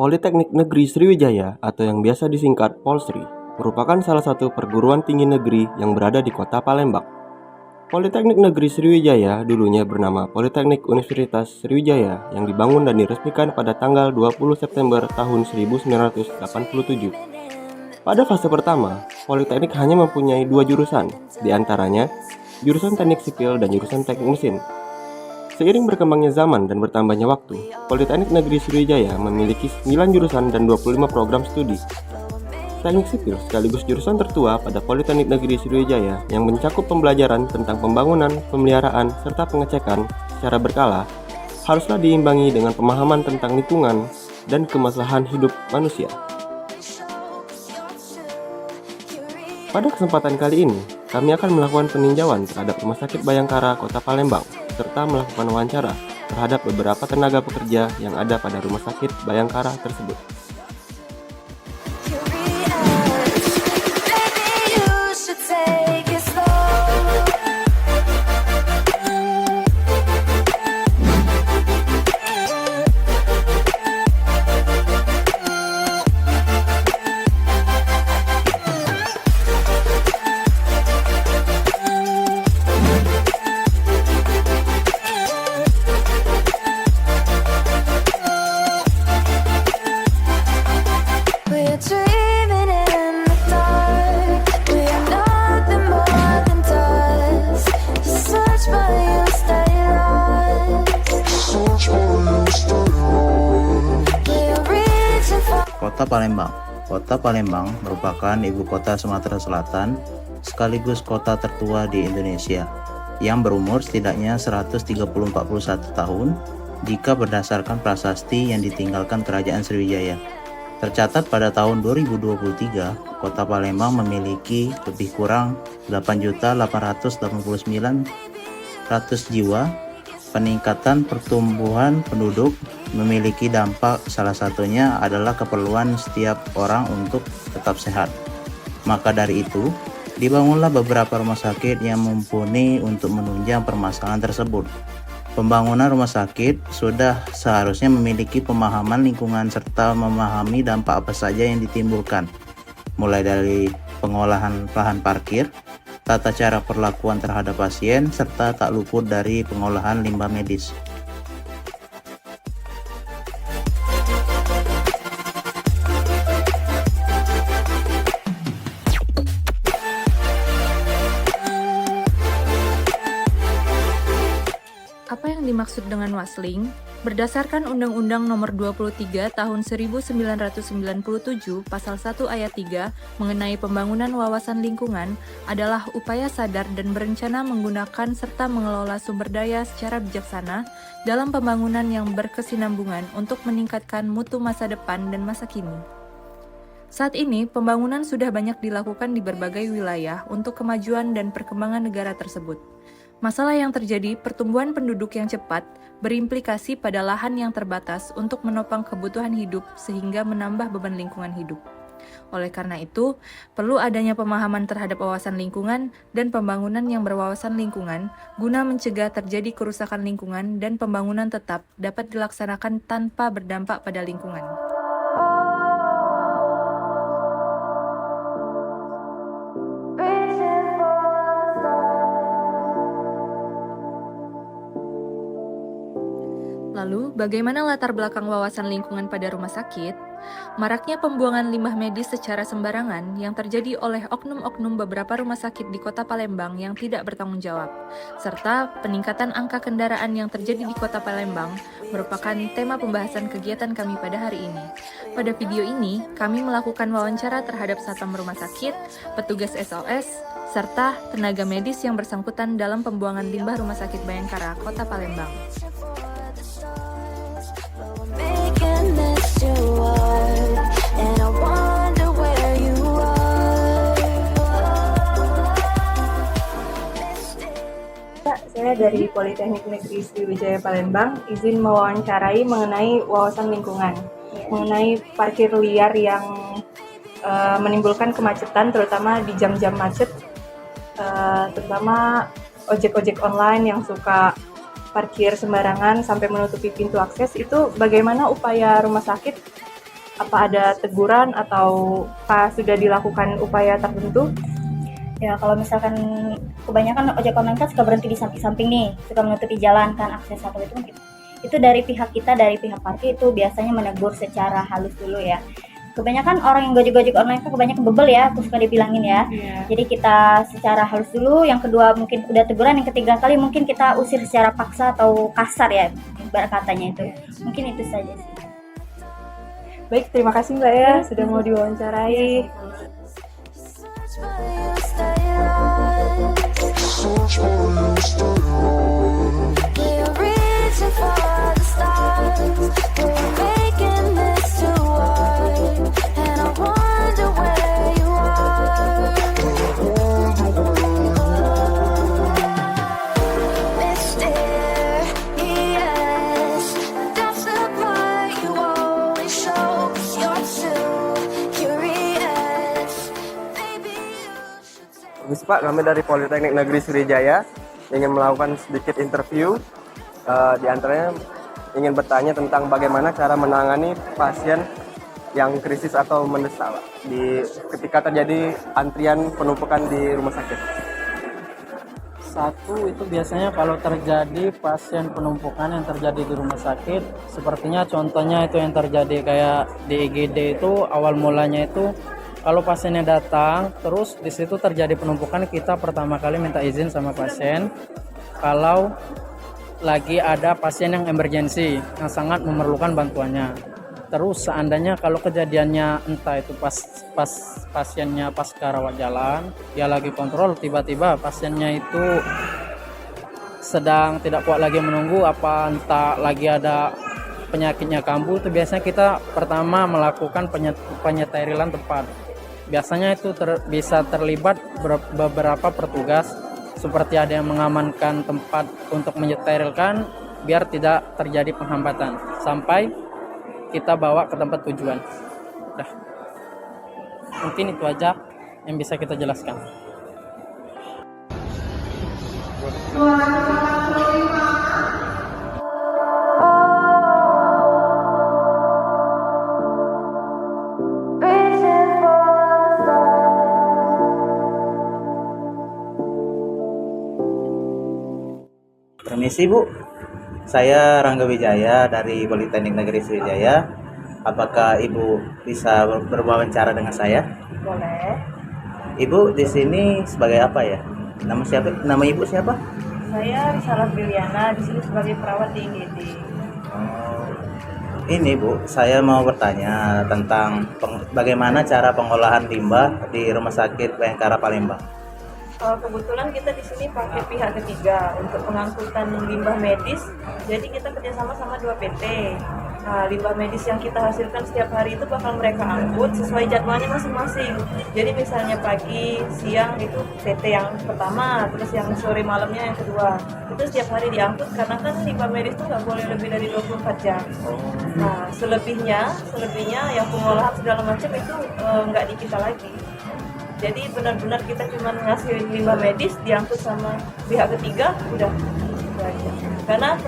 Politeknik Negeri Sriwijaya atau yang biasa disingkat Polsri merupakan salah satu perguruan tinggi negeri yang berada di kota Palembang. Politeknik Negeri Sriwijaya dulunya bernama Politeknik Universitas Sriwijaya yang dibangun dan diresmikan pada tanggal 20 September tahun 1987. Pada fase pertama, Politeknik hanya mempunyai dua jurusan, diantaranya jurusan Teknik Sipil dan jurusan Teknik Mesin. Seiring berkembangnya zaman dan bertambahnya waktu, Politeknik Negeri Sriwijaya memiliki 9 jurusan dan 25 program studi. Teknik Sipil sekaligus jurusan tertua pada Politeknik Negeri Sriwijaya yang mencakup pembelajaran tentang pembangunan, pemeliharaan, serta pengecekan secara berkala, haruslah diimbangi dengan pemahaman tentang lingkungan dan kemaslahan hidup manusia. Pada kesempatan kali ini, kami akan melakukan peninjauan terhadap Rumah Sakit Bayangkara Kota Palembang, serta melakukan wawancara terhadap beberapa tenaga pekerja yang ada pada Rumah Sakit Bayangkara tersebut. Kota Palembang. Kota Palembang merupakan ibu kota Sumatera Selatan sekaligus kota tertua di Indonesia yang berumur setidaknya 141 tahun jika berdasarkan prasasti yang ditinggalkan Kerajaan Sriwijaya. Tercatat pada tahun 2023, Kota Palembang memiliki lebih kurang 8.889.100 jiwa. Peningkatan pertumbuhan penduduk memiliki dampak, salah satunya adalah keperluan setiap orang untuk tetap sehat. Maka dari itu, dibangunlah beberapa rumah sakit yang mumpuni untuk menunjang permasalahan tersebut. Pembangunan rumah sakit sudah seharusnya memiliki pemahaman lingkungan serta memahami dampak apa saja yang ditimbulkan, mulai dari pengolahan lahan parkir, tata cara perlakuan terhadap pasien, serta tak luput dari pengolahan limbah medis. Apa yang dimaksud dengan wasling? Berdasarkan Undang-Undang Nomor 23 Tahun 1997 Pasal 1 Ayat 3 mengenai pembangunan wawasan lingkungan adalah upaya sadar dan berencana menggunakan serta mengelola sumber daya secara bijaksana dalam pembangunan yang berkesinambungan untuk meningkatkan mutu masa depan dan masa kini. Saat ini, pembangunan sudah banyak dilakukan di berbagai wilayah untuk kemajuan dan perkembangan negara tersebut. Masalah yang terjadi, pertumbuhan penduduk yang cepat, berimplikasi pada lahan yang terbatas untuk menopang kebutuhan hidup sehingga menambah beban lingkungan hidup. Oleh karena itu, perlu adanya pemahaman terhadap wawasan lingkungan dan pembangunan yang berwawasan lingkungan guna mencegah terjadi kerusakan lingkungan dan pembangunan tetap dapat dilaksanakan tanpa berdampak pada lingkungan. Lalu, bagaimana latar belakang wawasan lingkungan pada rumah sakit? Maraknya pembuangan limbah medis secara sembarangan yang terjadi oleh oknum-oknum beberapa rumah sakit di Kota Palembang yang tidak bertanggung jawab, serta peningkatan angka kendaraan yang terjadi di Kota Palembang merupakan tema pembahasan kegiatan kami pada hari ini. Pada video ini, kami melakukan wawancara terhadap satpam rumah sakit, petugas SOS, serta tenaga medis yang bersangkutan dalam pembuangan limbah Rumah Sakit Bayangkara, Kota Palembang. Saya dari Politeknik Negeri Sriwijaya Palembang izin mewawancarai mengenai wawasan lingkungan, mengenai parkir liar yang menimbulkan kemacetan terutama di jam-jam macet, terutama ojek-ojek online yang suka parkir sembarangan sampai menutupi pintu akses. Itu bagaimana upaya rumah sakit Apa ada teguran atau sudah dilakukan upaya tertentu? Ya kalau misalkan kebanyakan ojek online kan suka berhenti di samping-samping nih, suka menutupi jalan kan akses atau itu dari pihak kita, dari pihak parkir itu biasanya menegur secara halus dulu ya. Kebanyakan orang yang gojek online kan kebanyakan bebel ya, aku suka dibilangin ya. Jadi kita secara halus dulu, yang kedua mungkin udah teguran, yang ketiga kali mungkin kita usir secara paksa atau kasar ya, ibarat katanya itu. Mungkin itu saja sih. Baik, terima kasih Mbak ya sudah mau diwawancarai. Permisi Pak, kami dari Politeknik Negeri Sriwijaya ingin melakukan sedikit interview. Di antaranya ingin bertanya tentang bagaimana cara menangani pasien yang krisis atau mendesak ketika terjadi antrian penumpukan di rumah sakit. Satu, itu biasanya kalau terjadi pasien penumpukan yang terjadi di rumah sakit, sepertinya contohnya itu yang terjadi kayak di IGD itu, awal mulanya itu kalau pasiennya datang terus di situ terjadi penumpukan, kita pertama kali minta izin sama pasien kalau lagi ada pasien yang emergensi yang sangat memerlukan bantuannya. Terus seandainya kalau kejadiannya entah itu pas pasiennya pas ke rawat jalan, dia lagi kontrol, tiba-tiba pasiennya itu sedang tidak kuat lagi menunggu, apa entah lagi ada penyakitnya kambuh, itu biasanya kita pertama melakukan penyeterilan tempat. Biasanya itu bisa terlibat beberapa petugas, seperti ada yang mengamankan tempat untuk menyeterilkan biar tidak terjadi penghambatan sampai kita bawa ke tempat tujuan. Udah. Mungkin itu aja yang bisa kita jelaskan. Permisi Bu, saya Rangga Wijaya dari Politeknik Negeri Sriwijaya. Apakah Ibu bisa berwawancara dengan saya? Boleh. Ibu di sini sebagai apa ya? Nama siapa? Nama Ibu siapa? Saya Risalah Briliana, di sini sebagai perawat di IGD. Ini Bu, saya mau bertanya tentang bagaimana cara pengolahan limbah di Rumah Sakit Bayangkara Palembang. Kebetulan kita di sini pakai pihak ketiga untuk pengangkutan limbah medis. Jadi kita kerjasama sama 2 PT. Nah, limbah medis yang kita hasilkan setiap hari itu bakal mereka angkut sesuai jadwalnya masing-masing. Jadi misalnya pagi, siang itu PT yang pertama, terus yang sore malamnya yang kedua. Itu setiap hari diangkut karena kan limbah medis itu nggak boleh lebih dari 24 jam. Nah, selebihnya yang pengolahan segala macam itu nggak di kita lagi. Jadi benar-benar kita cuma ngasih limbah medis diangkut sama pihak ketiga, udah itu aja. Karena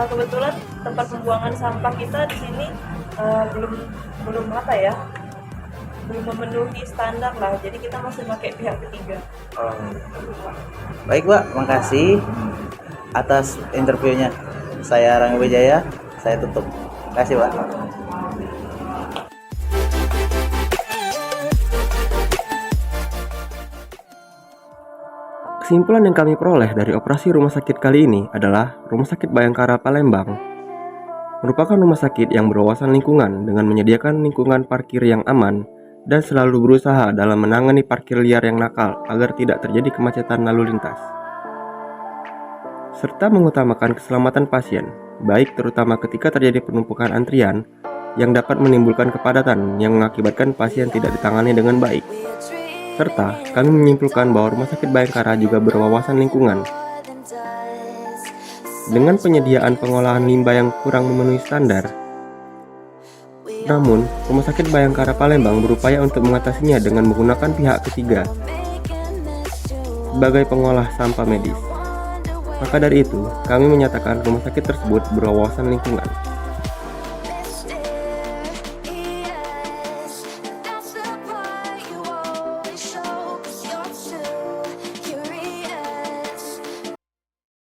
kebetulan tempat pembuangan sampah kita di sini belum memenuhi standar lah. Jadi kita masih pakai pihak ketiga. Baik Mbak, makasih atas interviewnya. Saya Rangga Wijaya, saya tutup. Terima kasih Mbak. Kesimpulan yang kami peroleh dari operasi rumah sakit kali ini adalah Rumah Sakit Bayangkara Palembang merupakan rumah sakit yang berwawasan lingkungan dengan menyediakan lingkungan parkir yang aman dan selalu berusaha dalam menangani parkir liar yang nakal agar tidak terjadi kemacetan lalu lintas, serta mengutamakan keselamatan pasien, baik terutama ketika terjadi penumpukan antrian yang dapat menimbulkan kepadatan yang mengakibatkan pasien tidak ditangani dengan baik. Serta kami menyimpulkan bahwa Rumah Sakit Bayangkara juga berwawasan lingkungan dengan penyediaan pengolahan limbah yang kurang memenuhi standar. Namun, Rumah Sakit Bayangkara Palembang berupaya untuk mengatasinya dengan menggunakan pihak ketiga sebagai pengolah sampah medis. Maka dari itu, kami menyatakan rumah sakit tersebut berwawasan lingkungan.